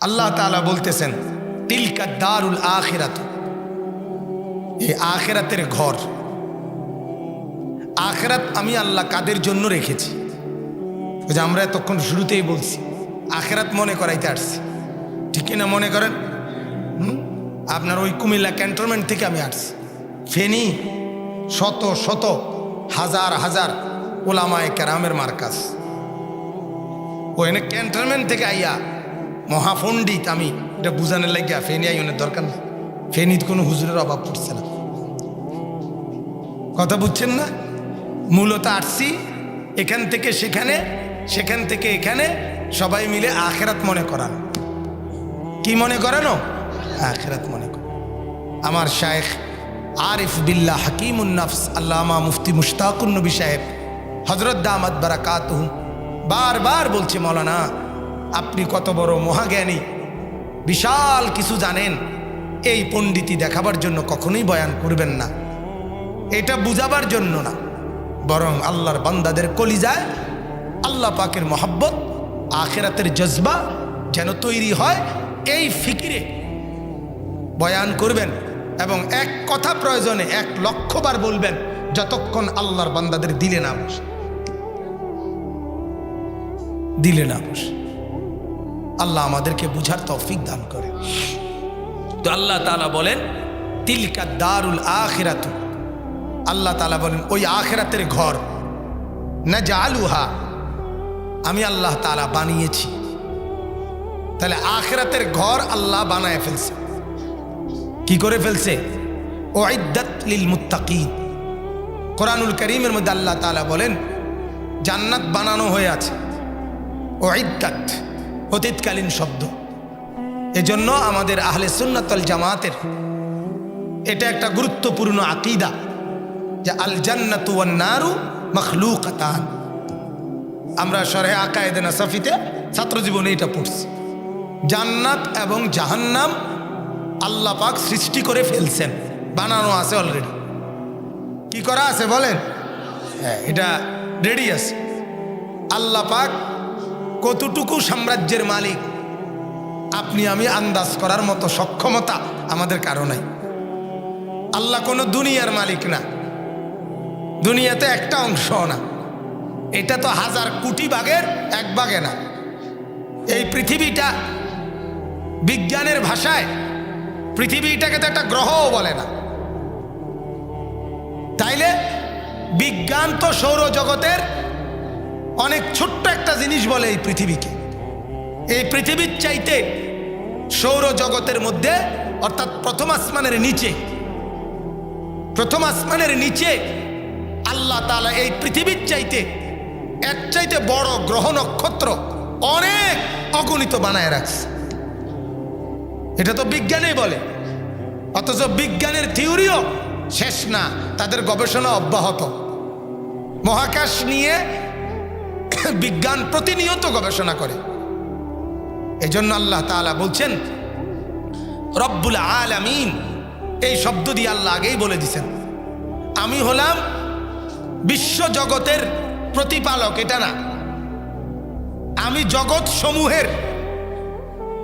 আল্লাহ তাআলা বলতেছেন তিলকা দারুল আখিরাত, এই আখিরাতের ঘর। আখিরাত আমি আল্লাহ কাদের জন্য রেখেছি? ওই যে আমরা এতক্ষণ শুরুতেই বলছি আখিরাত মনে করাইতে আসছি, ঠিক না? মনে করেন আপনার ওই কুমিল্লা ক্যান্টনমেন্ট থেকে আমি আসছি, ফেনী শত শত হাজার হাজার ওলামায়ে কেরামের মার্কাজ, ওখানে ক্যান্টনমেন্ট থেকে আইয়া মহাপণ্ডিত আমি এটা বুঝানোর লাগিয়া ফেনী আইনের দরকার নেই। ফেনীতে কোনো হুজুরের অভাব পড়ছে না, কথা বুঝছেন না? মূলত আসছি এখান থেকে সেখানে, সেখান থেকে এখানে, সবাই মিলে আখিরাত মনে করান। কি মনে করানো? আখিরাত মনে করান। আমার শায়েখ আরিফ বিল্লাহ হাকিমুন নফস আল্লামা মুফতি মুশতাকুন নবী সাহেব হযরত দামাত বারাকাতুহু বারবার বলছে, মৌলানা আপনি কত বড় মহাজ্ঞানী, বিশাল কিছু জানেন, এই পণ্ডিতি দেখাবার জন্য কখনোই বয়ান করবেন না, এটা বুঝাবার জন্য না, বরং আল্লাহর বান্দাদের কলিজায় আল্লাহ পাকের মহব্বত, আখিরাতের জজবা যেন তৈরি হয়, এই ফিকিরে বয়ান করবেন। এবং এক কথা প্রয়োজনে 1,00,000 বার বলবেন, যতক্ষণ আল্লাহর বান্দাদের দিলে না বসে, দিলে না বসে। আল্লাহ আমাদেরকে বুঝার তৌফিক দান করে। তো আল্লাহ তাআলা বলেন তিলকা দারুল আখিরাত, আল্লাহ তাআলা বলেন ওই আখিরাতের ঘর, নাজআলুহা, আমি আল্লাহ তাআলা বানিয়েছি। তাহলে আখিরাতের ঘর আল্লাহ বানায় ফেলছে। কি করে ফেলছে? উইদ্দাত লিল মুত্তাকিন। কোরআনুল কারীমের মধ্যে আল্লাহ তাআলা বলেন জান্নাত বানানো হয়ে আছে। উইদ্দাত অতীতকালীন শব্দ, এজন্য আমাদের আহলে সুন্নাত ওয়াল জামাতের এটা একটা গুরুত্বপূর্ণ আকীদা যে আল জান্নাতু ওয়ান নারু মাখলুকাতান। আমরা শরহে আকায়েদে নাসাফিতে ছাত্র জীবনে এটা পড়ছি, জান্নাত এবং জাহান্নাম আল্লাহ পাক সৃষ্টি করে ফেলছেন, বানানো আছে অলরেডি। কি করা আছে বলেন? হ্যাঁ, এটা রেডি আছে। আল্লাহ পাক কতটুকু সাম্রাজ্যের মালিক আপনি আমি আন্দাজ করার মতো সক্ষমতা আমাদের কারো নাই। আল্লাহ কোনো দুনিয়ার মালিক না, দুনিয়াতে একটা অংশ না, এটা তো 1000 কোটি ভাগের 1 ভাগে না। এই পৃথিবীটা বিজ্ঞানের ভাষায় পৃথিবীটাকে তো একটা গ্রহও বলে না। তাইলে বিজ্ঞান তো সৌরজগতের অনেক ছোট্ট একটা জিনিস বলে এই পৃথিবীকে। এই পৃথিবীর চাইতে সৌরজগতের মধ্যে, অর্থাৎ প্রথম আসমানের নিচে, প্রথম আসমানের নিচে আল্লাহ তাআলা এই পৃথিবীর চাইতে এর চাইতে বড় গ্রহ নক্ষত্র অনেক অগণিত বানায় রাখছে। এটা তো বিজ্ঞানেই বলে, অথচ বিজ্ঞানের থিওরিও শেষ না, তাদের গবেষণা অব্যাহত। মহাকাশ নিয়ে বিজ্ঞান প্রতিনিয়ত গবেষণা করে। এজন্য আল্লাহ তাআলা বলছেন রব্বুল আলামিন, এই শব্দ দিয়ে আল্লাহ আগেই বলে দিয়েছেন আমি হলাম বিশ্ব জগতের প্রতিপালক। এটা না, আমি জগৎ সমূহের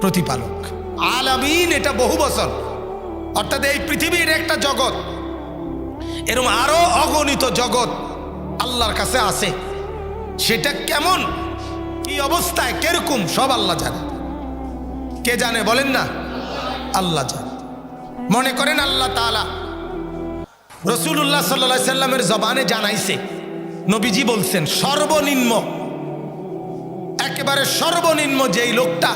প্রতিপালক। আলামিন এটা বহু বচন, অর্থাৎ এই পৃথিবীর একটা জগৎ, এরকম আরো অগণিত জগৎ আল্লাহর কাছে আছে। সেটা কেমন, কি অবস্থায়, কিরকম, সব আল্লাহ জানে। কে জানে বলেন না? আল্লাহ জানে। মনে করেন আল্লাহ তাআলা রাসূলুল্লাহ সাল্লাল্লাহু আলাইহি সাল্লামের জবানে জানাইছে, নবীজি বলছেন সর্বনিম্ন, একেবারে সর্বনিম্ন যেই লোকটা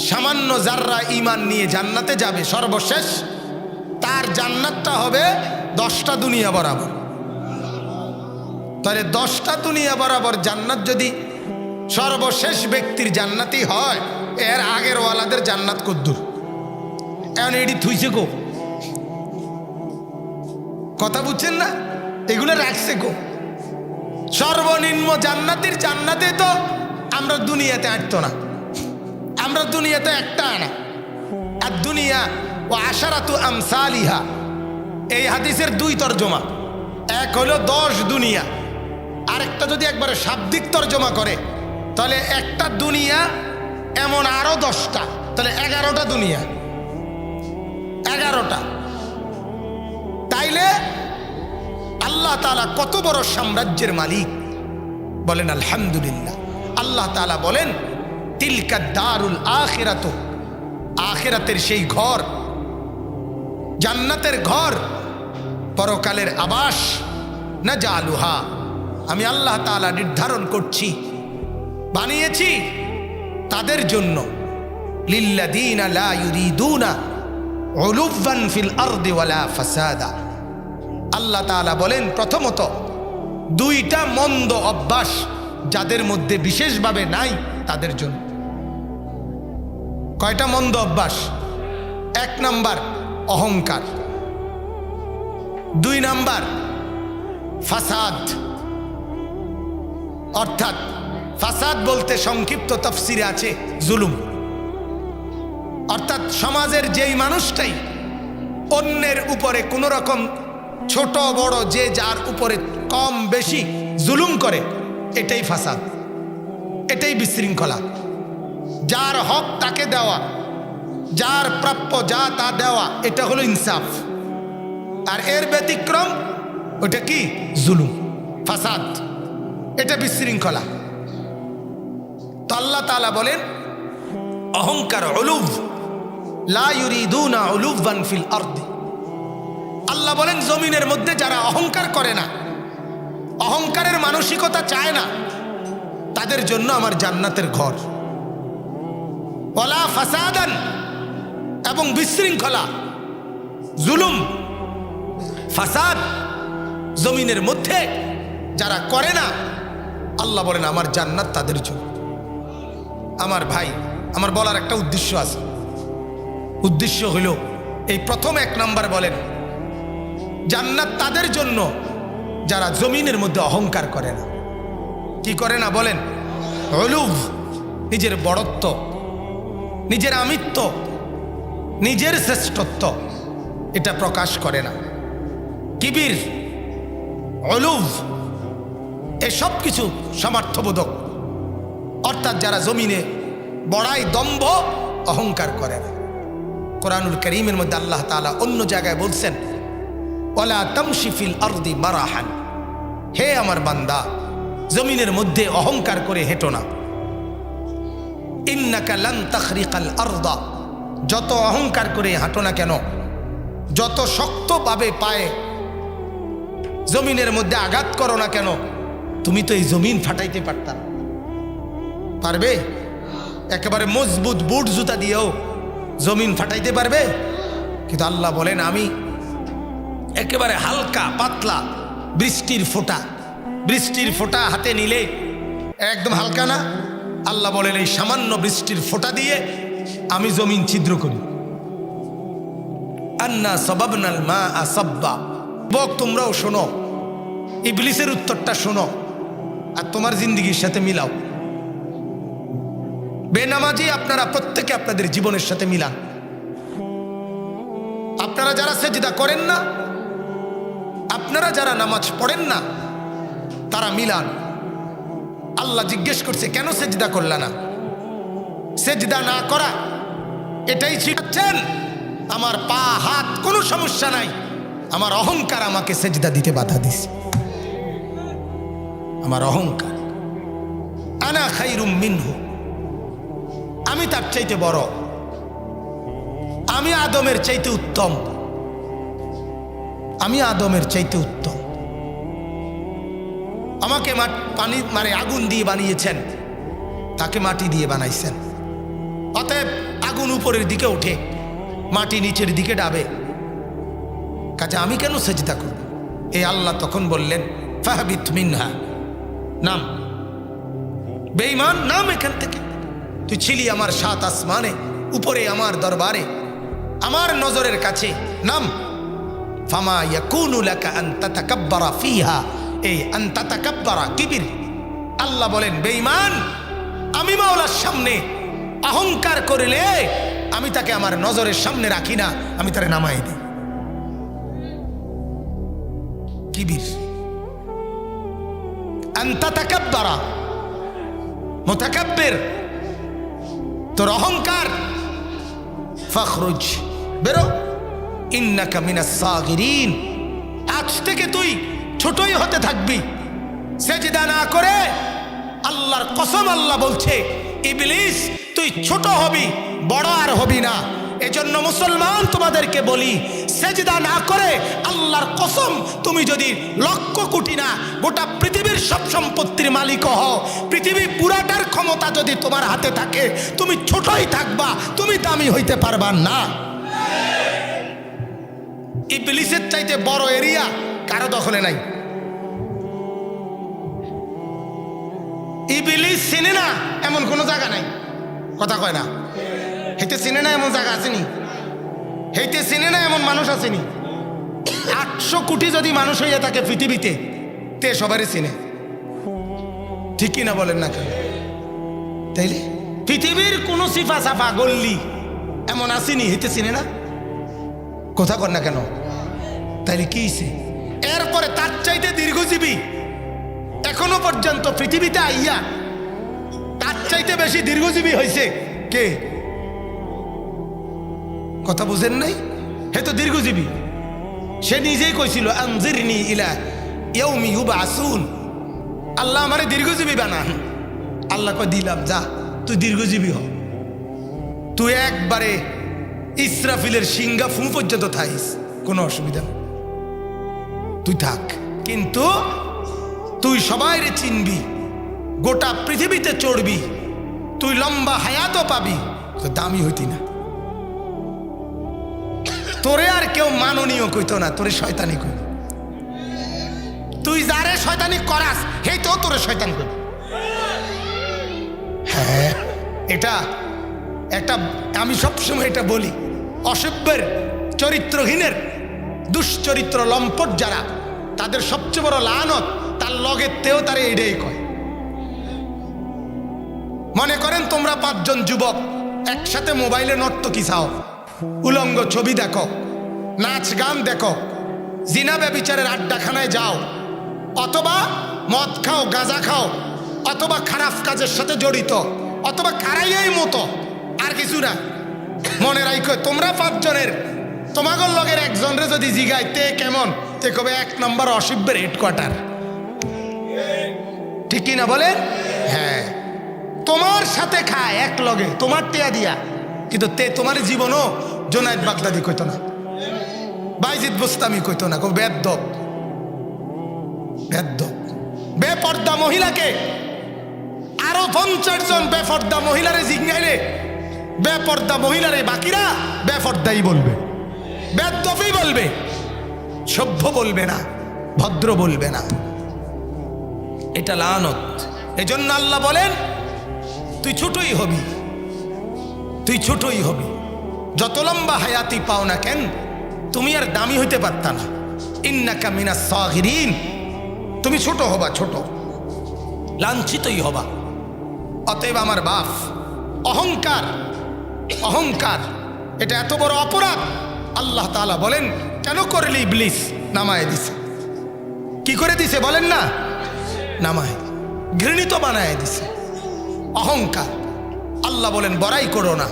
সামান্য জাররা ঈমান নিয়ে জান্নাতে যাবে, সর্বশেষ তার জান্নাতটা হবে 10টা দুনিয়া বরাবর। তাহলে 10টা দুনিয়া বরাবর জান্নাত যদি সর্বশেষ ব্যক্তির জান্নাতই হয়, এর আগের ওয়ালাদের জান্নাত কদ্দুর? এখন এটি থুইছে গো, কথা বুঝছেন না? এগুলো রাখছে গো। সর্বনিম্ন জান্নাতের জান্নাতে তো আমরা দুনিয়াতে আটতো না, আমরা দুনিয়াতে একটা আনা। আর দুনিয়া ও আশারাতু আমসালিহা, এই হাদিসের 2 তর্জমা। এক হলো 10 দুনিয়া, আরেকটা যদি একবারে শাব্দিক তর্জমা করে তাহলে একটা দুনিয়া এমন আরো 10টা। তাহলে 11টা দুনিয়া, 11টা। তাইলে আল্লাহ তাআলা কত বড় সাম্রাজ্যের মালিক, বলেন আলহামদুলিল্লাহ। আল্লাহ তাআলা বলেন তিলকা দারুল আখিরাতু, আখিরাতের সেই ঘর, জান্নাতের ঘর, পরকালের আবাস, নাজালুহা, আমি আল্লাহ তাআলা নির্ধারণ করছি, বানিয়েছি তাদের জন্য, লিল্লাযীনা লা ইউরিদুনা উলুওয়ান ফিল আরদি ওয়ালা ফাসাদা। আল্লাহ তাআলা বলেন প্রথমত দুইটা মন্দ অভ্যাস যাদের মধ্যে বিশেষভাবে নাই তাদের জন্য। কয়টা মন্দ অভ্যাস? 1 নাম্বার অহংকার, 2 নাম্বার ফাসাদ, অর্থাৎ ফাসাদ বলতে সংক্ষিপ্ত তাফসিরে আছে জুলুম, অর্থাৎ সমাজের যেই মানুষটাই অন্যের উপরে কোনো রকম ছোট বড় যে যার উপরে কম বেশি জুলুম করে, এটাই ফাসাদ, এটাই বিশৃঙ্খলা। যার হক তাকে দেওয়া, যার প্রাপ্য যা তা দেওয়া, এটা হলো ইনসাফ। আর এর ব্যতিক্রম ওটা কি? জুলুম, ফাসাদ, এটা বিশৃঙ্খলা। তো আল্লাহ তাআলা বলেন অহংকার, উলুভ, লা ইউরিদুনা উলুওয়ান ফিল আরদি। আল্লাহ বলেন জমিনের মধ্যে যারা অহংকার করে না, অহংকারের মানসিকতা চায় না, তাদের জন্য আমার জান্নাতের ঘর। ওয়ালা ফাসাদান, এবং বিশৃঙ্খলা, জুলুম, ফাসাদ জমিনের মধ্যে যারা করে না, আল্লাহ বলেন আমার জান্নাত তাদের জন্য। আমার ভাই, আমার বলার একটা উদ্দেশ্য আছে। উদ্দেশ্য হলো এই প্রথম 1 নাম্বার বলেন জান্নাত তাদের জন্য যারা জমিনের মধ্যে অহংকার করে না। কি করে না বলেন? উলুভ, নিজের বড়ত্ব, নিজের আমিত্ব, নিজের শ্রেষ্ঠত্ব, এটা প্রকাশ করে না। কিবির, উলুভ, এসব কিছু সামর্থ্যবোধক, অর্থাৎ যারা জমিনে বড়াই, দম্ভ, অহংকার করে না। কোরআনুল কারীমের মধ্যে আল্লাহ তাআলা অন্য জায়গায় বলছেন ওয়ালা তামশি ফিল আরদি মারাহান, হে আমার বান্দা জমিনের মধ্যে অহংকার করে হেঁটো না। ইন্নাকা লান তাখরিকাল আরদা, যত অহংকার করে হাঁটো না কেন, যত শক্তভাবে পায়ে জমিনের মধ্যে আঘাত করো না কেন, তুমি তো এই জমিন ফাটাইতে পারতা না। পারবে? একেবারে মজবুত বুট জুতা দিয়েও জমিন ফাটাইতে পারবে? কিন্তু আল্লাহ বলেন আমি একেবারে হালকা পাতলা বৃষ্টির ফোঁটা, বৃষ্টির ফোঁটা হাতে নিলে একদম হালকা না? আল্লাহ বলেন এই সামান্য বৃষ্টির ফোঁটা দিয়ে আমি জমিন ছিদ্র করি। আন্না সাবাবনাল মাআ সাব্বা। বক, তোমরাও শোনো, ইবলিসের উত্তরটা শোনো আর তোমার জিন্দেগির সাথে মিলাও। বেনামাজি আপনারা প্রত্যেকে আপনাদের জীবনের সাথে মিলান। আপনারা যারা সেজদা করেন না, আপনারা যারা নামাজ পড়েন না, তারা মিলান। আল্লাহ জিজ্ঞেস করছে কেন সেজদা করলা না? সেজদা না করা এটাই শিখাচ্ছেন? আমার পা হাত কোনো সমস্যা নাই, আমার অহংকার আমাকে সেজদা দিতে বাধা দিছে। আমার অহংকার, আনা খাইরুম মিনহু, আমি তার চাইতে বড়, আমি আদমের চাইতে উত্তম, আমি আদমের চাইতে উত্তম। আমাকে পানি আগুন দিয়ে বানিয়েছেন, তাকে মাটি দিয়ে বানাইছেন। অতএব আগুন উপরের দিকে উঠে, মাটি নিচের দিকে ডাবে, কাজে আমি কেন সেজদা করব? এই আল্লাহ তখন বললেন ফাহবিত মিনহা, নাম। বেঈমান, নাম এখান থেকে। তুই ছিলি আমার 7 আসমানে, উপরে আমার দরবারে, আমার নজরের কাছে, নাম। ফামা ইয়াকুনু লাকা আন তাতাকাব্বারা ফিহা, এই আন তাতাকাব্বারা কিবির। আল্লাহ বলেন বেঈমান, আমি মাওলার সামনে অহংকার করিলে আমি তাকে আমার নজরের সামনে রাখি না, আমি তারে নামাই দিই। কিবির, আন তাতাকাব্বারা, মুতাকাব্বির। তোর অহংকার ফাখরুজ, বেরো, ইন্নাকা মিনাস সাগিরিন, আজ থেকে তুই ছোটই হতে থাকবি। সেজদা না করে আল্লাহর কসম আল্লাহ বলছে ইবলিস তুই ছোট হবি, বড় আর হবি না। এজন্য মুসলমান তোমাদেরকে বলি, সেজদা না করে আল্লাহর কসম তুমি যদি লক্ষ কোটি না গোটা পৃথিবীর সব সম্পত্তির মালিক হও, পৃথিবী পুরাটার ক্ষমতা যদি তোমার হাতে থাকে, তুমি ছোটই থাকবা, তুমি দামি হইতে পারবা না। ইবলিসের চাইতে বড় এরিয়া কারো দখলে নাই। ইবলিস চিনে না এমন কোনো জায়গা নাই, কথা কয় না। হেঁটে চিনে না এমন জায়গা আসেনি, হেঁটে চিনে না এমন মানুষ আসেনি। 800 কোটি যদি মানুষ হইয়া থাকে পৃথিবীতে, তে সবারই চিনে, ঠিক কিনা বলেন না কেন? তাইলে পৃথিবীর কোন সিফা সাফা গল্লি এমন আসেনি হেঁটে চিনে না, কথা কর না কেন? তাইলে কি হইছে? এরপরে তার চাইতে দীর্ঘজীবী এখনো পর্যন্ত পৃথিবীতে আইয়া তার চাইতে বেশি দীর্ঘজীবী হয়েছে কে? কথা বুঝেন নাই? হে তো দীর্ঘজীবী। সে নিজেই কইছিল আনজিরনি ইলা ইয়াউমি ইউবআসুন, আল্লাহ আমারে দীর্ঘজীবী বানান। আল্লাহ কয় দিলাম, যা তুই দীর্ঘজীবী হ, তুই একবারে ইসরাফিলের সিংহা ফু পর্যন্ত থাইস, কোনো অসুবিধা নেই, তুই থাক। কিন্তু তুই সবাইরে চিনবি, গোটা পৃথিবীতে চড়বি, তুই লম্বা হায়াতও পাবি, তো দামি হইতি না। তোরে আর কেউ মাননীয় কইতো না, তোরে শয়তানি কইত। তুই যারে শয়তানি করাস হেই তো তোরে শয়তান কইত। হ্যাঁ, এটা একটা আমি সবসময় এটা বলি, অসভ্যের, চরিত্রহীনের, দুশ্চরিত্র লম্পট যারা, তাদের সবচেয়ে বড় লানত তার লগের তেও তারে এটাই কয়। মনে করেন তোমরা 5 জন যুবক একসাথে মোবাইলে নর্তকী চাও, উলঙ্গ ছবি দেখো, নাচ গান দেখো, জিনা ব্যভিচারের আড্ডাখানায় যাও, অথবা মদ খাও, গাঁজা খাও, অথবা খারাপ কাজের সাথে জড়িত, অথবা খারাইয়াই মতো, আর কিছু না। মনে রাখো তোমরা 5 জনের তোমাগর লগের একজনের যদি জিগায় তে কেমন, তে কবে 1 নম্বর অসভ্যের হেডকোয়ার্টার, ঠিক কিনা বলেন? হ্যাঁ, তোমার সাথে খায় এক লগে, তোমার টেয়া দিয়া, কিন্তু তে তোমার জীবনও জোনায়েদ বাগদাদি কইতো না, বাইজিদ বুস্তামি কইতো না, বেদ্যপ। বেদ্যপ বেপর্দা মহিলাকে আরো 50 জন বেপর্দা মহিলারে জিজ্ঞাইলে বেপর্দা মহিলারে বাকিরা বেপর্দাই বলবে, বেদ্যপই বলবে, সভ্য বলবে না, ভদ্র বলবে না। এটা লানত। এজন্য আল্লাহ বলেন তুই ছোটই হবি, তুই ছোটই হবি, যত লম্বা হায়াতি পাও না কেন তুমি আর দামি হইতে পারতা না। ইন্নাকা মিনাস সাগিরিন, তুমি ছোট হবা, ছোট, লাঞ্ছিতই হবা। অতএব আমার বাপ, অহংকার, অহংকার এটা এত বড় অপরাধ। আল্লাহ তাআলা বলেন কেন করলি ইবলিস? নামায় দিছে। কি করে দিছে বলেন না? নামায়, ঘৃণিত বানায় দিছে। অহংকার, আল্লাহ বলেন বড়াই করো না,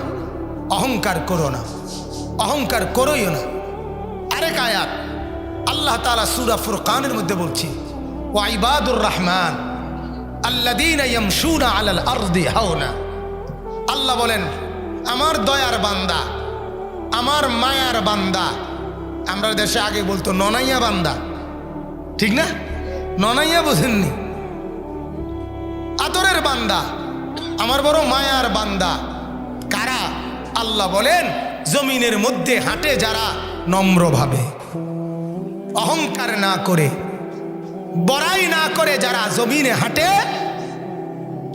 অহংকার করো না, অহংকার করোইও না। আরেক আয়াত আল্লাহ তাআলা সূরা ফুরকানের মধ্যে বলছে ওয়া ইবাদুর রহমান আল্লাযীনা ইয়ামশুনা আলাল আরদি হাওনা। আল্লাহ বলেন আমার দয়ার বান্দা, আমার মায়ার বান্দা, আমরা দেশে আগে বলতো ননাইয়া বান্দা, ঠিক না? ননাইয়া বোঝেননি, আদরের বান্দা, আমার বড় মায়ার বান্দা কারা? আল্লাহ বলেন জমিনের মধ্যে হাঁটে যারা নম্রভাবে, অহংকার না করে, বড়াই না করে যারা জমিনে হাঁটে,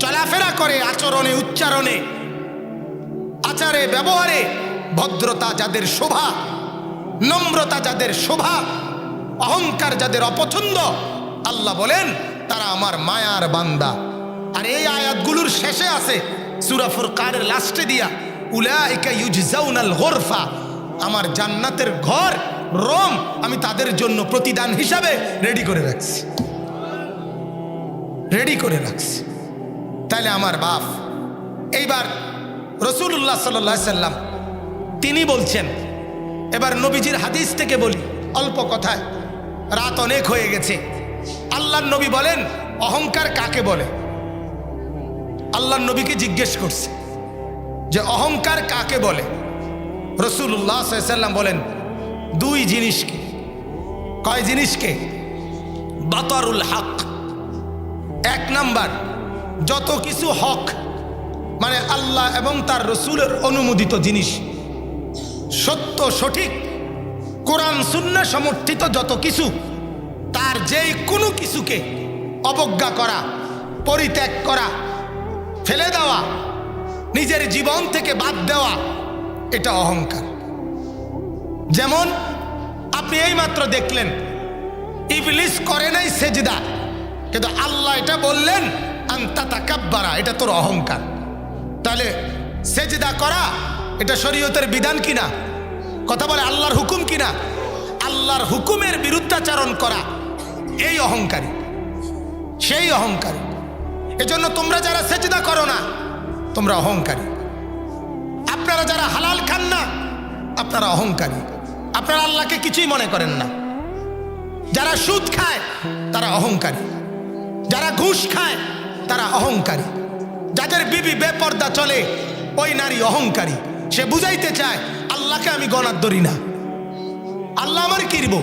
চলাফেরা করে, আচরণে, উচ্চারণে, আচারে, ব্যবহারে ভদ্রতা যাদের শোভা, নম্রতা যাদের শোভা, অহংকার যাদের অপছন্দ, আল্লাহ বলেন তারা আমার মায়ার বান্দা। আর এই আয়াতগুলোর শেষে আছে সূরা ফুরকানের লাস্টে দিয়া উলাইকা ইউজজাউনাল গুরফা, আমার জান্নাতের ঘর, রুম আমি তাদের জন্য প্রতিদান হিসাবে রেডি করে রাখছি, রেডি করে রাখছি। তাইলে আমার বাপ, এইবার রাসূলুল্লাহ সাল্লাল্লাহু আলাইহি সাল্লাম তিনি বলছেন। এবার নবীজির হাদিস থেকে বলি অল্প কথায়, রাত অনেক হয়ে গেছে। আল্লাহর নবী বলেন অহংকার কাকে বলে? আল্লাহর নবীকে জিজ্ঞেস করছে যে অহংকার কাকে বলে? রাসূলুল্লাহ সাল্লাল্লাহু আলাইহি ওয়াসাল্লাম বলেন দুই জিনিসকে। কয় জিনিসকে? বাতারুল হক, এক নাম্বার যত কিছু হক মানে আল্লাহ এবং তার রসুলের অনুমোদিত জিনিস, সত্য সঠিক কোরআন সুন্নাহ সমর্থিত যত কিছু, তার যেই কোনো কিছুকে অবজ্ঞা করা, পরিত্যাগ করা, ফেলে দেওয়া, নিজের জীবন থেকে বাদ দেওয়া, এটা অহংকার। যেমন আপনি এইমাত্র দেখলেন ইবলিস করে নাই সেজদা, কিন্তু আল্লাহ এটা বললেন আনতা তাকাব্বারা, এটা তোর অহংকার। তাহলে সেজদা করা এটা শরীয়তের বিধান কিনা? কথা বলে আল্লাহর হুকুম কিনা? আল্লাহর হুকুমের বিরুদ্ধাচরণ করা এই অহংকারী, সেই অহংকারী। এজন্য তোমরা যারা সেজদা করো না তোমরা অহংকারী। আপনারা যারা হালাল খান না আপনারা অহংকারী। আপনারা আল্লাহকে কিছুই মনে করেন না। যারা সুদ খায় তারা অহংকারী, যারা ঘুষ খায় তারা অহংকারী, যাদের বিবি বেপর্দা চলে ওই নারী অহংকারী। সে বুঝাইতে চায় আল্লাহকে আমি গণার ধরি না, আল্লাহ আমার কি করব,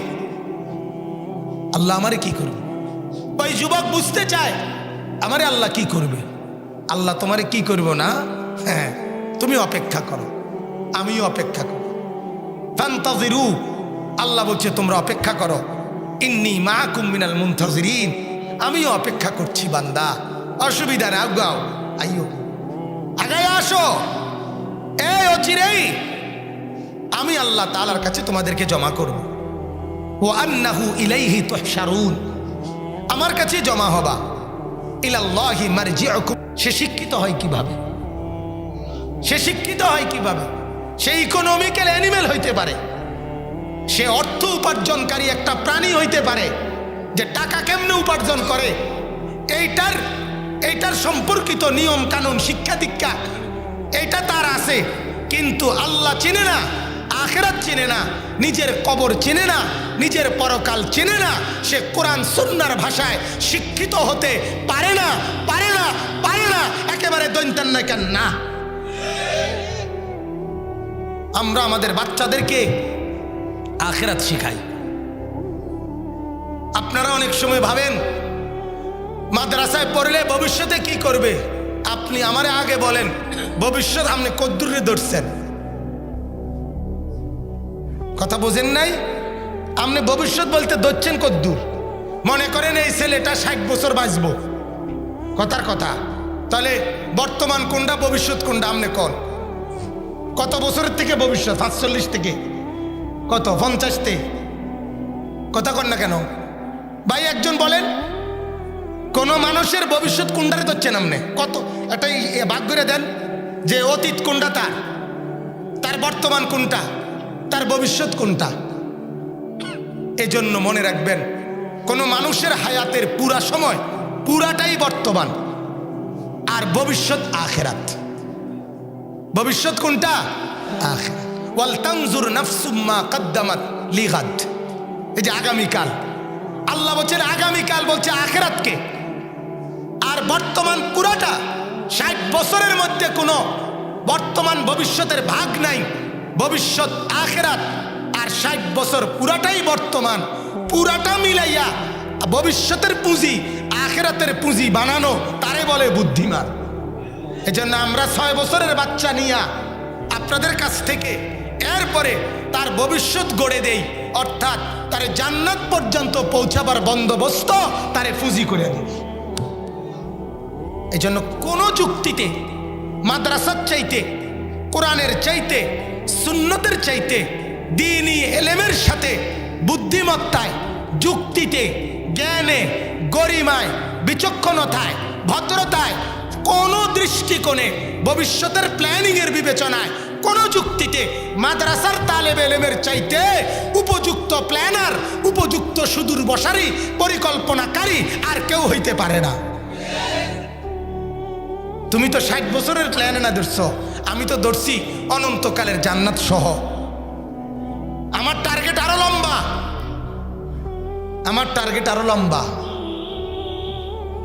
আল্লাহ আমারে কি করবে। ওই যুবক বুঝতে চায় আমারে আল্লাহ কি করবে। আল্লাহ তোমারে কি করব না, হ্যাঁ তুমি অপেক্ষা করো, আমিও অপেক্ষা করো। ফান্তাজিরু, আল্লাহ বলছে তোমরা অপেক্ষা করো। ইন্নী মাআকুম মিনাল মুনতাজিরিন, আমিও অপেক্ষা করছি বান্দা, অসুবিধা না, গাও আইও আগায় আসো। এই অচিরেই আমি আল্লাহ তাআলার কাছে তোমাদেরকে জমা করব। ওয়া আন্নাহু ইলাইহি তুহশারুন, আমার কাছে জমা হবা। ইলাল্লাহি মারজিউকুম, সে শিক্ষিত হয় কিভাবে? সে শিক্ষিত হয় কিভাবে? সে ইকোনমিক্যাল অ্যানিমেল হইতে পারে, সে অর্থ উপার্জনকারী একটা প্রাণী হইতে পারে, যে টাকা কেমনে উপার্জন করে এইটার সম্পর্কিত নিয়ম কানুন শিক্ষা দীক্ষা এইটা তার আছে। কিন্তু আল্লাহ চিনে না, আখিরাত চিনে না, নিজের কবর চিনে না, নিজের পরকাল চিনে না। সে কোরআন সুন্নাহর ভাষায় শিক্ষিত হতে পারে না, পারে না, পারে না, একেবারে দৈন্তান না। আমরা আমাদের বাচ্চাদেরকে আখিরাত শিখাই। আপনারা অনেক সময় ভাবেন মাদ্রাসায় পড়লে ভবিষ্যতে কি করবে। আপনি আমারে আগে বলেন ভবিষ্যৎ আপনি কদ্দুরে ধরছেন? কথা বোঝেন নাই? আপনি ভবিষ্যৎ বলতে ধরছেন কদ্দুর? মনে করেন এই ছেলেটা 60 বছর বাঁচবো, কথার কথা। তাহলে বর্তমান কোনটা ভবিষ্যৎ কোনটা আপনি কোন? কত বছরের থেকে ভবিষ্যৎ? 45 থেকে কত 50 থেকে? কথা কন না কেন ভাই? একজন বলেন কোন মানুষের ভবিষ্যৎ কোনটারে ধরছেন আপনি? কত একটা ভাগ করে দেন যে অতীত কোনটা, তার বর্তমান কোনটা, তার ভবিষ্যৎ কোনটা। এজন্য মনে রাখবেন কোন মানুষের হায়াতের পুরা সময় পুরাটাই বর্তমান, আর ভবিষ্যৎ আখিরাত। ভবিষ্যৎ কোনটা? আখিরাত। ওয়াল তানজুর নাফসুম মা কদ্দামাত লিগাদ, এই যে আগামীকাল, আল্লাহ বলছেন আগামীকাল, বলছে আখিরাতকে। আর বর্তমান পুরাটা 60 বছরের মধ্যে কোনো বর্তমান ভবিষ্যতের ভাগ নাই। ভবিষ্যৎ আখিরাত আর 60 বছর পুরাটাই বর্তমান, পুরাটা মিলাইয়া ভবিষ্যতের পুঁজি আখিরাতের পুঁজি বানানো তারে বলে বুদ্ধিমান। এজন্য আমরা 6 বছরের বাচ্চা নিয়া আপনাদের কাছ থেকে এরপরে তার ভবিষ্যৎ গড়ে দেই, অর্থাৎ তারে জান্নাত পর্যন্ত পৌঁছাবার বন্দোবস্ত তারে পুঁজি করে দিই। এজন্য কোনো যুক্তিতে মাদ্রাসার চাইতে, কোরআনের চাইতে, সুন্নতের চাইতে, দ্বীনি এলেমের সাথে বুদ্ধিমত্তায়, যুক্তিতে, জ্ঞানে, গরিমায়, বিচক্ষণতায়, ভদ্রতায়, কোনো দৃষ্টিকোণে, ভবিষ্যতের প্ল্যানিংয়ের বিবেচনায়, কোনো যুক্তিতে মাদ্রাসার তালেব এলেমের চাইতে উপযুক্ত প্ল্যানার, উপযুক্ত সুদূর বসারি পরিকল্পনাকারী আর কেউ হইতে পারে না। তুমি তো 60 বছরের প্ল্যান না ধরছ, আমি তো ধরছি অনন্তকালের জান্নাত সহ। আমার টার্গেট আরো লম্বা, আমার টার্গেট আরো লম্বা।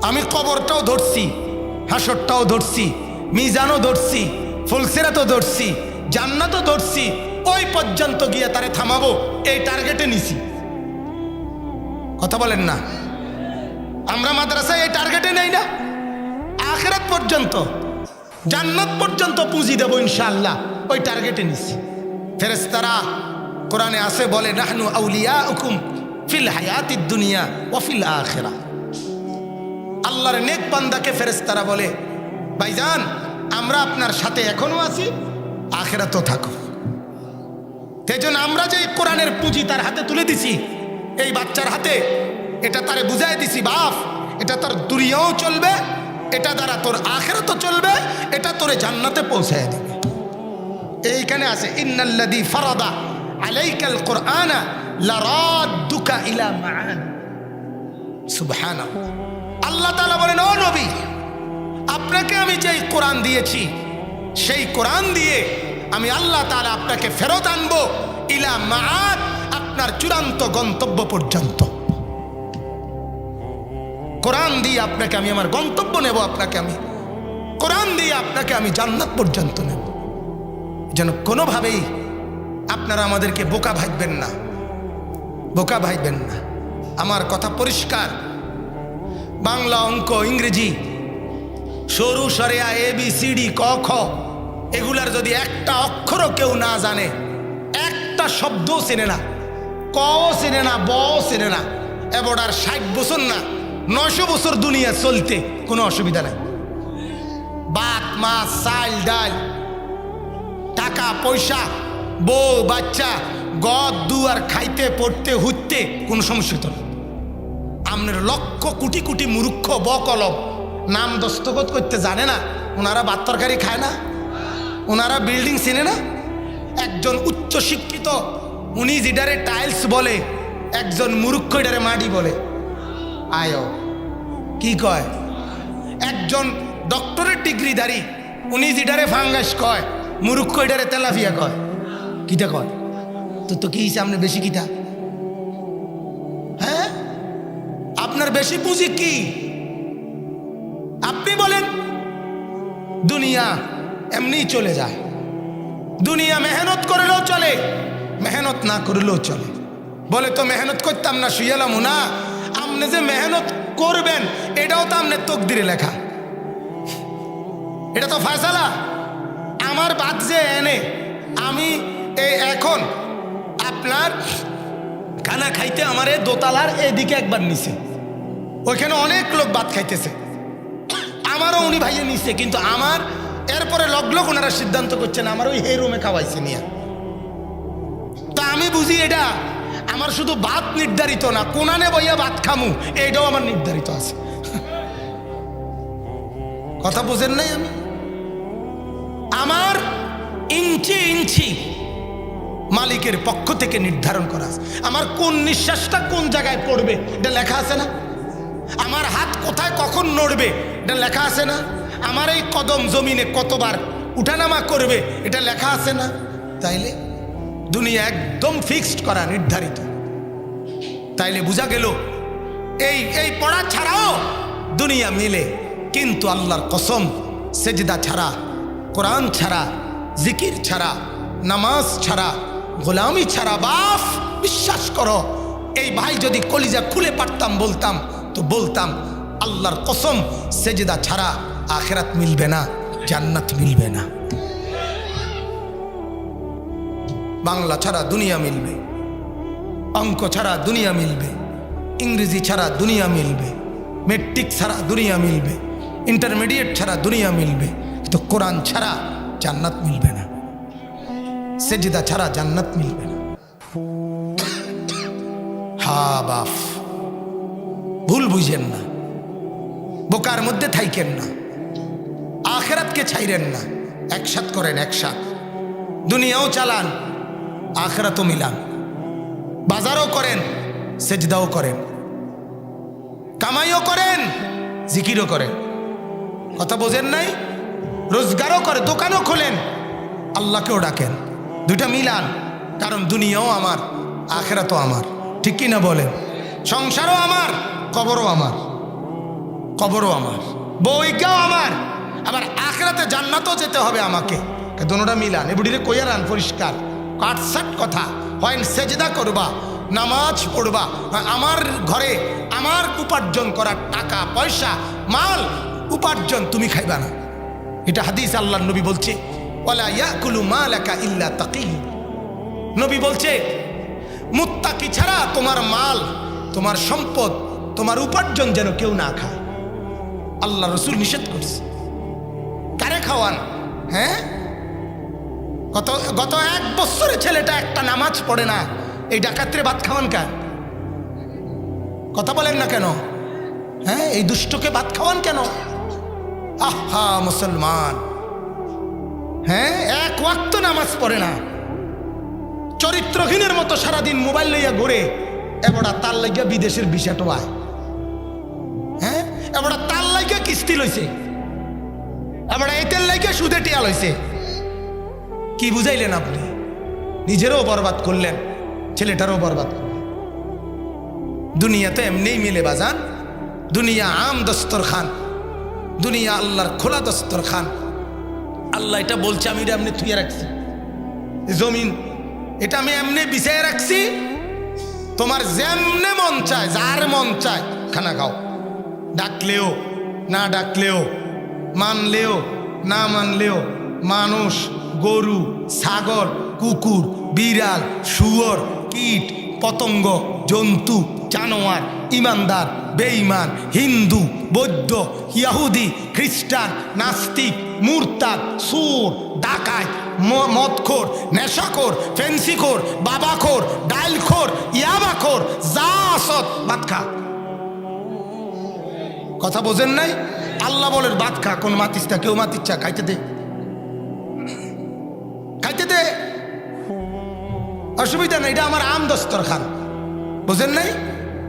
আমি কবরটাও ধরছি, হাসরটাও ধরছি, মিজানও ধরছি, ফুলসিরাতও ধরছি, জান্নাতও ধরছি। ওই পর্যন্ত গিয়ে তারে থামাবো এই টার্গেটে নিছি। কথা বলেন না? আমরা মাদ্রাসায় এই টার্গেটে নেই না, আখিরাত পর্যন্ত, জান্নাত পর্যন্ত পুঁজি দেবো ইনশাআল্লাহ, ওই টার্গেটে নিছি। ফেরেশতারা কোরআনে আছে বলে, নাহনু আউলিয়াউকুম ফিল হায়াতিদ দুনিয়া ওয়া ফিল আখিরাহ। আল্লাহর নেক বান্দাকে ফেরেশতারা বলে, ভাইজান আমরা আপনার সাথে এখনো আছি, আখিরাতও থাকো। সেজন্য আমরা যে কোরআনের পুঁজি তার হাতে তুলে দিছি, এই বাচ্চার হাতে, এটা তারে বুঝাই দিছি, বাপ এটা তোর দুনিয়াও চলবে, এটা দ্বারা তোর আখিরাতও চলবে, এটা তোরে জান্নাতে পৌঁছায় দিবে। এইখানে আছে, ইন্নাল্লাযী ফারাদা আলাইকাল কুরআনা লারাদ্দুকা ইলা মাআদ। সুবহানাল্লাহ। আল্লাহ তাআলা বলেন, ও নবী, আপনাকে আমি যেই কোরআন দিয়েছি, সেই কোরআন দিয়ে আমি আল্লাহ তাআলা আপনাকে ফেরত আনবো ইলা মাআদ, আপনার চূড়ান্ত গন্তব্য পর্যন্ত। কোরআন দিয়ে আপনাকে আমি আমার গন্তব্য নেব, আপনাকে আমি কোরআন দিয়ে আপনাকে আমি জান্নাত পর্যন্ত নেব। যেন কোনোভাবেই আপনারা আমাদেরকে বোকা ভাববেন না, বোকা ভাববেন না। আমার কথা পরিষ্কার। বাংলা, অঙ্ক, ইংরেজি, সরু সরেয়া, ABCD, ক খ, এগুলার যদি একটা অক্ষরও কেউ না জানে, একটা শব্দও চেনে না, কও চেনে না, বও চেনে না, এবার 60 বছর না 900 বছর দুনিয়া চলতে কোনো অসুবিধা নাই। ভাত, মাছ, চাল, ডাল, টাকা পয়সা, বউ বাচ্চা, গদ দুয়ার, খাইতে পড়তে হুইতে কোনো সমস্যা তো না। আপনার লক্ষ কোটি কোটি মূর্খ বকলব নাম দস্তখত করতে জানে না, ওনারা ভাত তরকারি খায় না, ওনারা বিল্ডিং চিনে না। একজন উচ্চ শিক্ষিত, উনি যেটারে টাইলস বলে, একজন মূর্খ এটারে মাটি বলে। আয় কি কয়? একজন ডক্টরের ডিগ্রিধারী, উনি যেটারে ফাঙ্গাস কয়, মূর্খ এটারে তেলাফিয়া কয়। কিটা কয়? তো কি সামনে বেশি কিটা? হ্যাঁ, আপনার বেশি পুঁজি কি? আপনি বলেন। দুনিয়া এমনি চলে যায়, দুনিয়া মেহনত করলেও চলে, মেহনত না করলেও চলে। বলে তো মেহনত করতাম না, শুয়ালাম না। আপনি যে মেহনত করবেন এটাও তো আপনার তকদিরে লেখা, এটা তো ফয়সালা। আমার বাদ যে এনে আমি এখন আপনার খানা খাইতে আমার দোতলার এদিকে একবার নিছে, ওইখানে অনেক লোক ভাত খাইতেছে, আমারও উনি ভাইয়ে নিছে, কিন্তু আমার এরপরে লগলগ ওনারা সিদ্ধান্ত করছেন আমার ওই এই রুমে খাওয়াইছে নিয়ে। তা আমি বুঝি এটা আমার শুধু ভাত নির্ধারিত না, কোনানে বইয়া ভাত খামু এইটাও আমার নির্ধারিত আছে। কথা বুঝেন নাই? আমি আমার ইঞ্চি ইঞ্চি মালিকের পক্ষ থেকে নির্ধারণ করা আছে। আমার কোন নিঃশ্বাসটা কোন জায়গায় পড়বে এটা লেখা আছে না? আমার হাত কোথায় কখন নড়বে এটা লেখা আছে না? আমার এই কদম জমিনে কতবার উঠানামা করবে এটা লেখা আছে না? তাইলে দুনিয়া একদম ফিক্সড করা, নির্ধারিত। তাইলে বোঝা গেল এই পড়া ছাড়াও দুনিয়া মিলে, কিন্তু আল্লাহর কসম, সেজদা ছাড়া, কোরআন ছাড়া, জিকির ছাড়া, নামাজ ছাড়া, গোলামি ছাড়া, বাপ বিশ্বাস করো, এই ভাই যদি কলিজা খুলে পারতাম বলতাম তো বলতাম, আল্লাহর কসম সেজদা ছাড়া আখিরাত মিলবে না, জান্নাত মিলবে না। বাংলা ছাড়া দুনিয়া মিলবে, অঙ্ক ছাড়া দুনিয়া মিলবে, ইংরেজি ছাড়া দুনিয়া মিলবে, মেট্রিক ছাড়া দুনিয়া মিলবে, ইন্টারমিডিয়েট ছাড়া দুনিয়া মিলবে, কিন্তু কোরআন ছাড়া জান্নাত মিলবে না, সেজদা ছাড়া জান্নাত মিলবে না। হা বাপ, ভুল বুঝেন না, বোকার মধ্যে থাইকেন না, আখিরাতকে ছাইরেন না, একসাথ করেন, একসাথ দুনিয়াও চালান, আখিরাতও মিলান, বাজারও করেন, সেজদাও করেন, কামাইও করেন, জিকিরও করেন। কথা বোঝেন নাই? রোজগারও করে, দোকানও খোলেন, আল্লাহকেও ডাকেন, দুইটা মিলান। কারণ দুনিয়াও আমার, আখেরাতও আমার, ঠিক কি না বলেন? সংসারও আমার, কবরও আমার, কবরও আমার, বইটাও আমার, আবার আখেরাতে জান্নাতও যেতে হবে আমাকে। দুটোটা মিলান। এ বুড়িরে কইয়া রান পরিষ্কার কাটসাট কথা। হয় সেজদা করবা, নামাজ পড়বা, আমার ঘরে আমার উপার্জন করার টাকা পয়সা মাল উপার্জন তুমি খাইবা না। এটা হাদিস, আল্লাহর নবী বলছে ওয়ালা ইয়াকুলু মালাকা ইল্লা তাকি। নবী বলছে মুত্তাকি ছাড়া তোমার মাল, তোমার সম্পদ, তোমার উপার্জন যেন কেউ না খায়। আল্লাহ রসুল নিষেধ করছে। কারে খাওয়ান? হ্যাঁ, গত 1 বছরে ছেলেটা একটা নামাজ পড়ে না, এই ডাকাতরে ভাত খাওয়ান কেন? কথা বলেন না কেন? হ্যাঁ, এই দুষ্টকে ভাত খাওয়ান কেন? আহা মুসলমান, হ্যাঁ, 1 ওয়াক্ত নামাজ পড়ে না, চরিত্রহীনের মতো সারাদিন মোবাইল লইয়া ঘুরে। এবারে তার লাগিয়া বিদেশের ভিসা টোয়ায়, হ্যাঁ, এবারে তার লাগিয়া কিস্তি লইছে, এবারে এইটার লাগিয়া সুদে টিয়া লইছে। কি বুঝাইলেন আপনি? নিজেরও বরবাদ করলেন, ছেলেটারও বরবাদ করলেন। দুনিয়া তো এমনিই মিলে বাজান। দুনিয়া আম দস্তরখান, দুনিয়া আল্লাহর খোলা দস্তরখান। আল্লাহ এটা বলছে, আমি এটা এমনি থুয়ে রাখছি জমিন, এটা আমি এমনি বিছাইয়ে রাখছি, তোমার যেমনে মন চায়, যার মন চায় খানা খাও। ডাকলেও না ডাকলেও, মানলেও না মানলেও, মানুষ, গরু, ছাগল, কুকুর, বিড়াল, শুয়োর, কীট, পতঙ্গ, জন্তু, জানোয়ার, ইমানদার, বেঈমান, হিন্দু, বৌদ্ধ, ইহুদি, খ্রিস্টান, নাস্তিক, মুরতাদ, সুর, ডাকাত, মদখোর, নেশাখোর, ফেন্সিখোর, বাবাখোর, ডাইলখোর, ইয়াবাখোর, যা আসত ভাত খা। কথা বোঝেন নাই? আল্লাহ বলেন ভাত খা। কোন মাতিস না, কেউ মাতিচ্ছা, খাইতে দে, খাইতে দে, অসুবিধা নেই, এটা আমার আম দস্তরখান। বোঝেন নাই?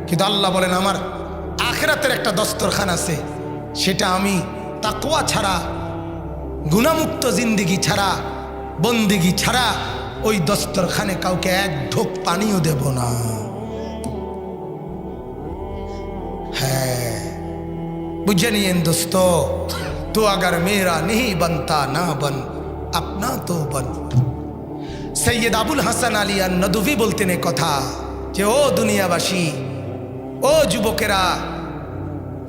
কিন্তু আল্লাহ বলেন আমার আখিরাতের একটা দস্তরখান আছে, সেটা আমি তাকওয়া ছাড়া, গুনাহমুক্ত জিন্দেগি ছাড়া, বন্দেগি ছাড়া ওই দস্তরখানে কাউকে 1 ঢোক পানিও দেব না। হ্যাঁ, বুঝে নিয়েন দোস্ত, তো अगर मेरा नहीं बनता ना बन अपना तो बन। সৈয়দ আবুল হাসান আলী আন-নদভী বলতেন এ কথা যে, ও দুনিয়াবাসী, ও যুবকেরা,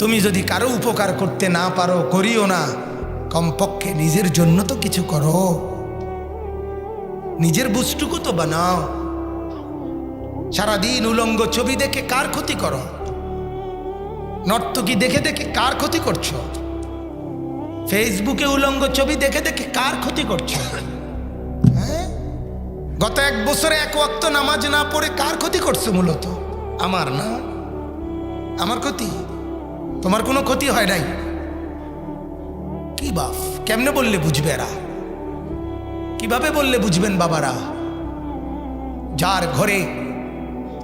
তুমি যদি কারো উপকার করতে না পারো, করিও না, কমপক্ষে নিজের জন্য তো কিছু করো, নিজের বুঝটুকু তো বানাও। সারাদিন উলঙ্গ ছবি দেখে কার ক্ষতি করো? নর্তকী দেখে দেখে কার ক্ষতি করছো? ফেসবুকে উলঙ্গ ছবি দেখে দেখে কার ক্ষতি করছো? হ্যাঁ, গত 1 বছরে 1 ওয়াক্ত নামাজ না পড়ে কার ক্ষতি করছো? মূলত আমার না, আমার ক্ষতি। তোমার কোনো ক্ষতি হয় নাই। কি বাপ, কেমনে বললে বুঝবে এরা? কিভাবে বললে বুঝবেন বাবারা? যার ঘরে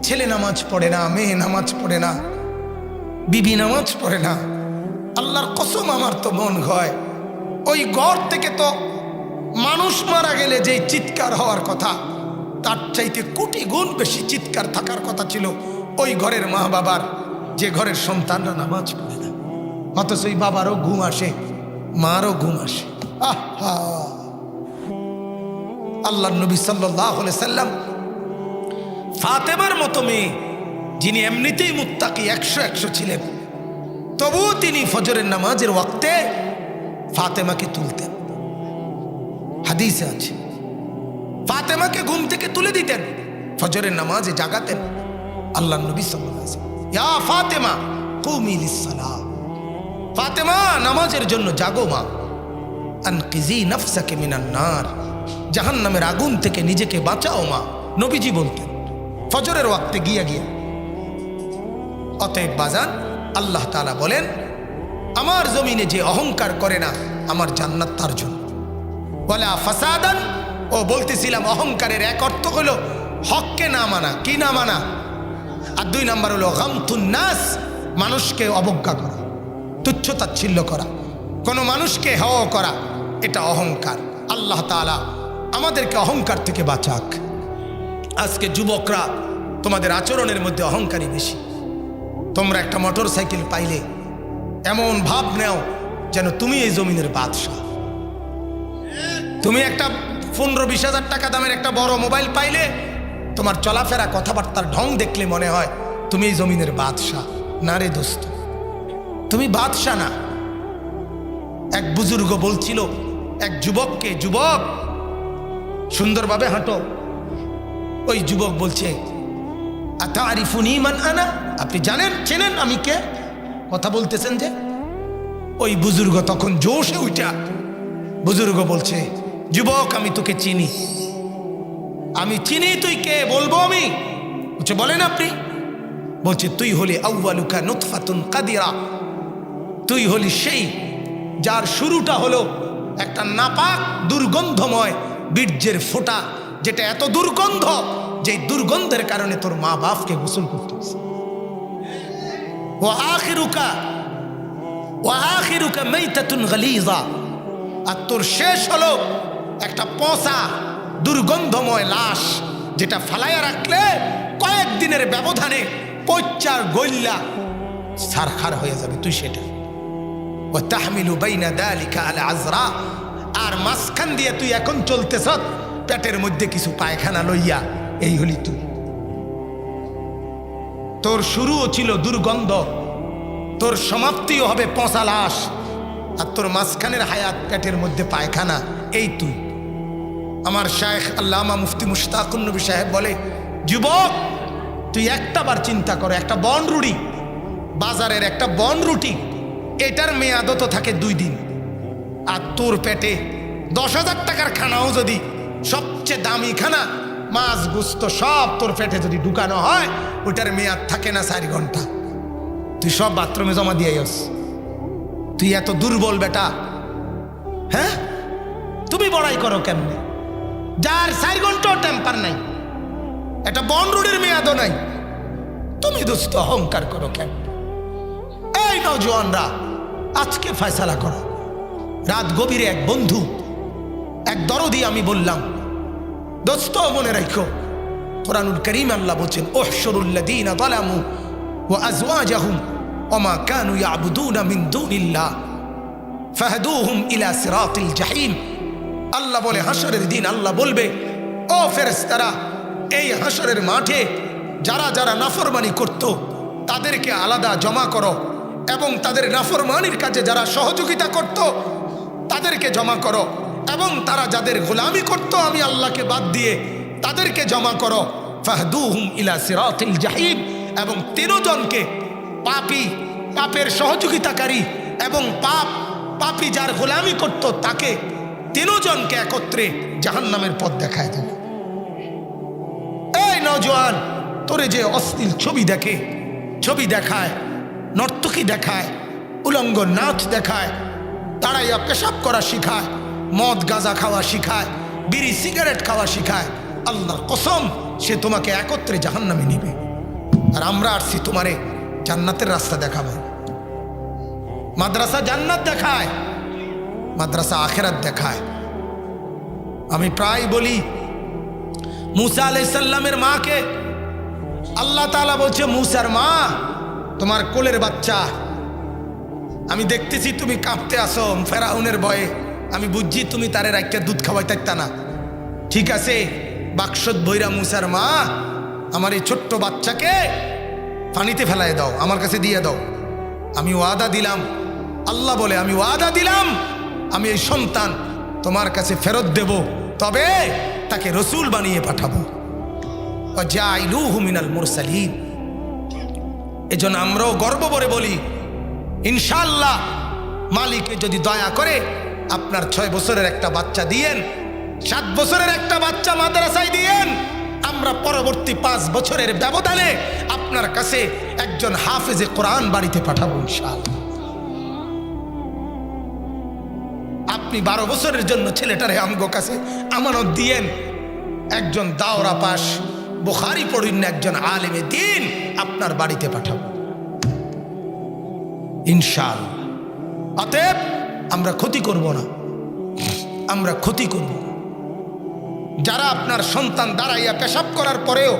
ছেলে নামাজ পড়ে না, মেয়ে নামাজ পড়ে না, বিবি নামাজ পড়ে না, আল্লাহর কসম আমার তো মন হয় ওই ঘর থেকে তো মানুষ মারা গেলে যে চিৎকার হওয়ার কথা, তার চাইতে কোটি গুণ বেশি চিৎকার থাকার কথা ছিল ওই ঘরের মা বাবার, যে ঘরের সন্তানরা নামাজ পড়ে না। অথচ ওই বাবারও ঘুম আসে, মারও ঘুম আসে। আহা, আল্লাহর নবী সাল্লাল্লাহু আলাইহি সাল্লাম ফাতেমার মতো মেয়ে, যিনি এমনিতেই মুত্তাকি 100 ছিলেন, তবুও তিনি ফজরের নামাজের ওয়াক্তে ফাতেমাকে তুলতেন। হাদিসে আছে, ফাতেমাকে ঘুম থেকে তুলে দিতেন, ফজরের নামাজে জাগাতেন। আল্লাহর নবী সাল্লাল্লাহু আলাইহি ওয়াসাল্লাম, ইয়া ফাতেমা কুমি লিস-সালাহ, ফাতেমা নামাজের জন্য জাগো মা, আনকিজি নাফসাকে মিনান নার, জাহান্নামের আগুন থেকে নিজেকে বাঁচাও মা। নবীজি বলতেন ফজরের ওয়াক্তে গিয়া গিয়া। অতএব বাজান, আল্লাহ তাআলা বলেন, আমার জমিনে যে অহংকার করে না, আমার জান্নাত তার জন্য। ওয়ালা ফাসাদান, ও বলতেছিলাম অহংকারের এক অর্থ হলো হককে না মানা। কি না মানা? আর 2 নাম্বার হলো গামতুন নাস, মানুষকে অবজ্ঞা করা, তুচ্ছতাচ্ছিল্য করা, কোনো মানুষকে হেয় করা, এটা অহংকার। আল্লাহ তাআলা আমাদেরকে অহংকার থেকে বাঁচাক। আজকে যুবকরা তোমাদের আচরণের মধ্যে অহংকারী বেশি। তোমরা একটা মোটর সাইকেল পাইলে এমন ভাব নেও যেন তুমি এই জমিনের বাদশা। তুমি একটা 15-20 হাজার টাকা দামের একটা বড় মোবাইল পাইলে তোমার চলাফেরা কথাবার্তার ঢং দেখলে মনে হয় তুমি এই জমিনের বাদশা। না রে দোস্ত, তুমি বাদশা না। এক বুজুর্গ বলছিল এক যুবককে, যুবক সুন্দরভাবে হাঁটো। ওই যুবক বলছে, আতারিফুনি মান আনা, আপনি জানেন, চেনেন আমি কে? কথা বলতেছেন যে। ওই বুজুর্গ তখন জোশে উঠা বুজুর্গ বলছে, যুবক আমি তোকে চিনি, আমি চিনি, তুই কে বলবো আমি? বলছে, বলেন আপনি। বলছে, তুই হলি আউয়ালুকা নুতফাতুন কাদিরা, তুই হলি সেই যার শুরুটা হলো একটা নাপাক দুর্গন্ধময় বীর্যের ফোঁটা, যেটা এত দুর্গন্ধ যে দুর্গন্ধের কারণে তোর মা বাপকে গোসল করতে হয়েছে। ওয়া আখিরুকা মাইতাতুন গালিযা, আর তোর শেষ হলো একটা পচা দুর্গন্ধময় লাশ, যেটা ফালাইয়া রাখলে কয়েকদিনের ব্যবধানে পচ্চার গইল্লা সারখার হয়ে যাবে, তুই সেটা। ওয়া তাহমিলু বাইনা যালিকা আল আযরা, আর মাঝখান দিয়ে তুই এখন চলতেছ পেটের মধ্যে কিছু পায়খানা লইয়া, এই হলি তুই। তোর শুরুও ছিল দুর্গন্ধ, তোর সমাপ্তিও হবে পচা লাশ, আর তোর মাঝখানের হায়াত পেটের মধ্যে পায়খানা, এই তুই। আমার শায়েখ আল্লামা মুফতি মুশতাকুন নবী সাহেব বলে, যুবক তুই একটা বার চিন্তা করো, একটা বনরুটি, বাজারের একটা বনরুটি, এটার মেয়াদও তো থাকে 2 দিন, আর তোর পেটে 10,000 টাকার খানাও যদি, সবচেয়ে দামি খানা মাছ গোস্ত সব তোর পেটে যদি ঢুকানো হয়, ওইটার মেয়াদ থাকে না 4 ঘন্টা। তুই সব বাথরুমে জমা দিয়ে আস। তুই এত দুর্বল বেটা, হ্যাঁ? তুমি বড়াই করো কেমনে? যার 4 ঘন্টাও টেম্পার নাই, একটা বনরুটির মেয়াদও নাই, তুমি দোস্ত অহংকার করো কেন? এই নওজোয়ানরা, আজকে ফয়সালা করো। রাত গভীরে এক বন্ধু, এক দরদি, আমি বললাম, দোস্ত মনে রাখো, কুরআনুল কারীম আল্লাহ বলেন, উহশুরুল্লাযীনা যালামু ওয়া আজওয়াজাহুম ওয়া মা কানু ইয়াবুদুনা মিন দুনিল্লাহ ফাহদুহুম ইলা সিরাতিল জাহিম। আল্লাহ বলে, হাসরের দিন আল্লাহ বলবে, ও ফেরেশতারা, এই হাসরের মাঠে যারা যারা নাফরমানি করত তাদেরকে আলাদা জমা করো, এবং তাদের নাফরমানির কাজে যারা সহযোগিতা করত তাদেরকে জমা করো, এবং তারা যাদের গোলামি করত আমি আল্লাহকে বাদ দিয়ে তাদেরকে জমা করো। ফাহদুহুম ইলা সিরাতিল জাহিম, এবং 3 জনকে, পাপী, পাপের সহযোগিতাকারী এবং পাপী যার গোলামি করত, তাকে 3 জনকে একত্রে জাহান্নামের পথ দেখায় দেবে। এই নওজোয়ান, তোরে যে অশ্লীল ছবি দেখায়, নর্তকী দেখায়, উলঙ্গ নাচ দেখায়, দাঁড়াইয়া পেশাব করা শিখায়, মদ গাঁজা খাওয়া শিখায়, বিড়ি সিগারেট খাওয়া শিখায়, আল্লাহর কসম সে তোমাকে একত্রে জাহান্নামে নিবে। আর আমরা আসছি তোমারে জান্নাতের রাস্তা দেখাবো। মাদ্রাসা জান্নাত দেখায়, মাদ্রাসা আখেরাত দেখায়। আমি প্রায় বলি, মুসা আলাইহিস সালামের মাকে আল্লাহ তাআলা বলছে, মুসার মা, তোমার কোলের বাচ্চা, আমি দেখতেছি তুমি কাঁপতে আসো ফেরাউনের ভয়ে, আমি বুঝছি তুমি তারে রাখতে দুধ খাওয়াইতে না। ঠিক আছে, বাক্সত বইরা মুসার মা, আমার এই ছোট্ট বাচ্চাকে পানিতে ফেলায় দাও, আমার কাছে দিয়ে দাও। আমি ওয়াদা দিলাম, আল্লাহ বলে, আমি ওয়াদা দিলাম আমি এই সন্তান তোমার কাছে ফেরত দেব, তবে তাকে রসুল বানিয়ে পাঠাবো। ওয়াজাইলুহু মিনাল মুরসালিন। এজন্য আমরাও গর্ব করে বলি, ইনশাআল্লাহ মালিকে যদি দয়া করে আপনার 6 বছরের একটা বাচ্চা দিয়েন, 7 বছরের একটা বাচ্চা মাদ্রাসায় দিয়েন, আমরা পরবর্তী 5 বছরের ব্যবধানে আপনার কাছে একজন হাফেজে কোরআন বাড়িতে পাঠাবো ইনশাআল্লাহ। আপনি 12 বছরের জন্য ছেলেটারে আমগো কাছে আমানত দিয়েন, একজন দাওরা পাস বুখারী পড়েন একজন আলেমে দ্বীন আপনার বাড়িতে পাঠাবো ইনশাআল্লাহ। অতএব আমরা ক্ষতি করব না, আমরা ক্ষতি করব না। যারা আপনার সন্তান দাঁড়াইয়া পেশাব করার পরেও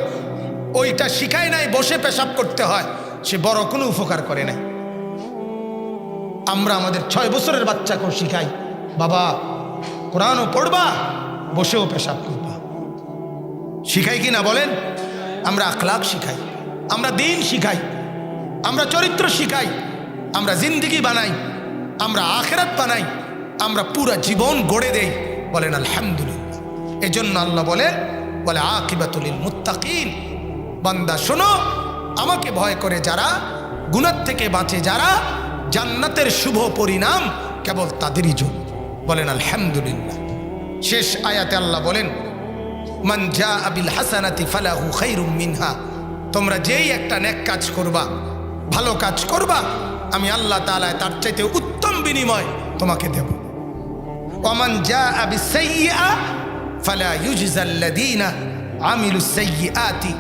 ওইটা শিখায় নাই বসে পেশাব করতে হয়, সে বড় কোনো উপকার করে নাই। আমরা আমাদের 6 বছরের বাচ্চাকেও শিখাই, বাবা কোরআনও পড়বা, বসেও পেশাব করবা। শিখাই কি না বলেন? আমরা আখলাক শিখাই, আমরা দ্বীন শিখাই, আমরা চরিত্র শিখাই, আমরা জিন্দেগি বানাই, আমরা আখিরাত বানাই, আমরা পুরা জীবন গড়ে দেই। বলেন আলহামদুলিল্লাহ। এজন্য আল্লাহ বলেন বলে আকিবাতুল লিল মুত্তাকিন, বান্দা শোনো, আমাকে ভয় করে যারা, গুনাহ থেকে বাঁচে যারা, জান্নাতের শুভ পরিণাম কেবল তাদেরই জন্য। বলেন আলহামদুলিল্লাহ। শেষ আয়াতে আল্লাহ বলেন মান জাআ বিল হাসানাতি ফালাহু খায়রুম মিনহা, তোমরা যেই একটা নেক কাজ করবা, ভালো কাজ করবা, আমি আল্লাহ তাআলা তার চাইতে উত্তম বিনিময় তোমাকে দেব। ওয়ামান জাআ বিসাইয়্যা ফালা ইউজজাল্লাযীনা আমিলুস সাইয়্যাতি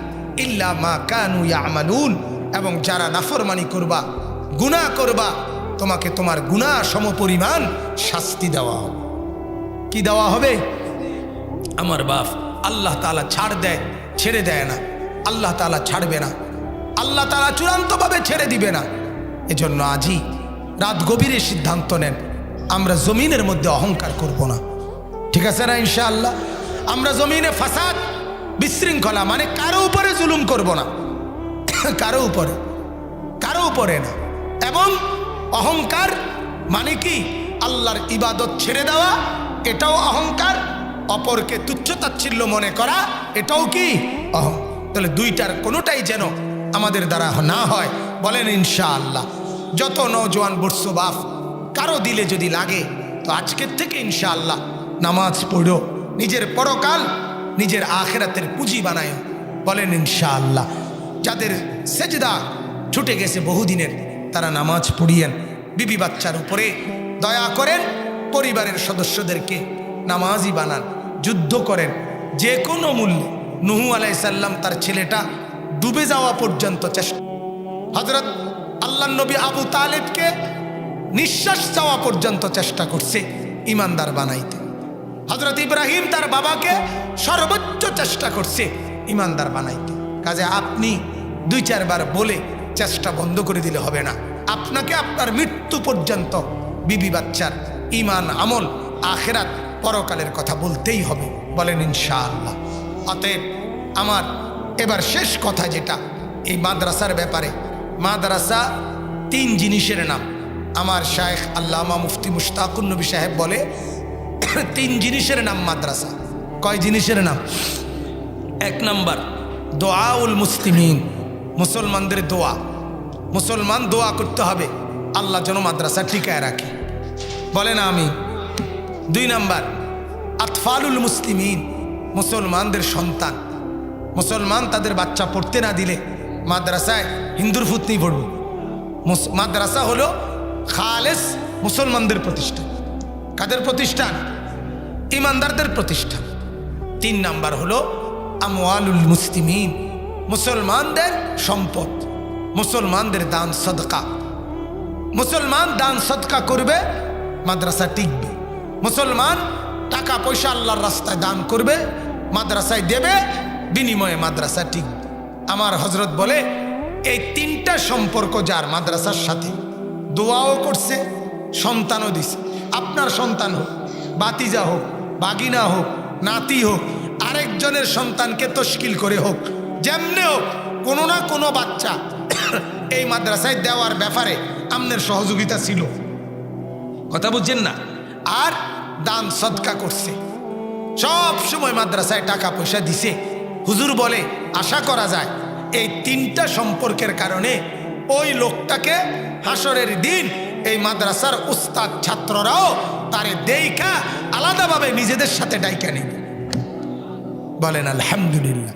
ইল্লা মা কানু ইয়ামালুন, এবং যারা নাফরমানি করবা, গুনাহ করবা, তোমাকে তোমার গুনাহ সমপরিমাণ শাস্তি দেওয়া হবে। কি দেওয়া হবে? আমার বাপ, আল্লাহ তাআলা ছাড় দেয়, ছেড়ে দেয় না। আল্লাহ তাআলা ছাড়বে না, আল্লাহ তাআলা চূড়ান্তভাবে ছেড়ে দিবে না। এজন্য আজই রাত গভীরে সিদ্ধান্ত নেন, আমরা জমিনের মধ্যে অহংকার করব না। ঠিক আছে না? ইনশাআল্লাহ আমরা জমিনে ফাসাদ, বিশৃঙ্খলা মানে কারো উপরে জুলুম করব না, কারো উপরে না। এবং অহংকার মানে কি? আল্লাহর ইবাদত ছেড়ে দেওয়া, এটাও অহংকার। অপরকে তুচ্ছ তাচ্ছিল্য মনে করা, এটাও কি তাহলে দুইটার কোনোটাই যেন আমাদের দ্বারা না হয়। বলেন ইনশাআল্লাহ। যত নওজোয়ান বর্ষো বাপ কারো দিলে যদি লাগে, তো আজকের থেকে ইনশাআল্লাহ নামাজ পড়ো, নিজের পরকাল, নিজের আখিরাতের পুঁজি বানায়। বলেন ইনশাআল্লাহ। যাদের সেজদা ছুটে গেছে বহুদিনের, তারা নামাজ পড়িয়েন। বিবি বাচ্চার উপরে দয়া করেন, পরিবারের সদস্যদেরকে নামাজি বানান, যুদ্ধ করেন যে কোনো মূল্যে। নূহ আলাইহিস সালাম তার ছেলেটা ডুবে যাওয়া পর্যন্ত চেষ্টা, হযরত আল্লাহর নবী আবু তালেবকে নিঃশ্বাস যাওয়া পর্যন্ত চেষ্টা করছে ইমানদার বানাইতে। হযরত ইব্রাহিম তার বাবাকে সর্বোচ্চ চেষ্টা করছে ইমানদার বানাইতে। কাজে আপনি 2-4 বার বলে চেষ্টা বন্ধ করে দিলে হবে না। আপনাকে আপনার মৃত্যু পর্যন্ত বিবি বাচ্চার ইমান, আমল, আখিরাত, পরকালের কথা বলতেই হবে। বলেন ইনশাআল্লাহ। অতএব আমার এবার শেষ কথা যেটা এই মাদ্রাসার ব্যাপারে, মাদ্রাসা 3 জিনিসের নাম। আমার শায়েখ আল্লামা মুফতি মুশতাকুন নবী সাহেব বলে 3 জিনিসের নাম মাদ্রাসা। কয় জিনিসের নাম? 1 নাম্বার দোয়াউল মুসলিমিন, মুসলমানদের দোয়া। মুসলমান দোয়া করতে হবে আল্লাহ যেন মাদ্রাসা টিকায় রাখে। বলেন আমিন। 2 নাম্বার আতফালুল মুসলিমিন, মুসলমানদের সন্তান। মুসলমান তাদের বাচ্চা পড়তে না দিলে মাদ্রাসায় হিন্দুর ফুতনি পড়বে। মাদ্রাসা হলো খালেস মুসলমানদের প্রতিষ্ঠান। কাদের প্রতিষ্ঠান? ইমানদারদের প্রতিষ্ঠান। 3 নাম্বার হলো আমওয়ালুল মুসলিমিন, মুসলমানদের সম্পদ, মুসলমানদের দান সদকা। মুসলমান দান সদকা করবে, মাদ্রাসা টিকবে। মুসলমান টাকা পয়সা আল্লাহর রাস্তায় দান করবে, মাদ্রাসায় দেবে, বিনিময়ে মাদ্রাসা টিকবে। আমার হযরত বলে এই 3টা সম্পর্ক যার মাদ্রাসার সাথে, দোয়াও করছে, সন্তানও দিছে। আপনার সন্তান হোক, বাতিজা হোক, বাগিনা হোক, নাতি হোক, আরেকজনের সন্তানকে তশকিল করে হোক, যেমনে হোক, কোনো না কোনো বাচ্চা এই মাদ্রাসায় দেওয়ার ব্যাপারে আপনার সহযোগিতা ছিল। কথা বুঝছেন না? আর দান সদকা করছে, সব সময় মাদ্রাসায় টাকা পয়সা দিছে। হুজুর বলে আশা করা যায় এই 3টা সম্পর্কের কারণে ওই লোকটাকে হাসরের দিন এই মাদ্রাসার উস্তাদ ছাত্ররাও তারে দেইখা আলাদাভাবে নিজেদের সাথে ডাইকা নেবে। বলেন আলহামদুলিল্লাহ।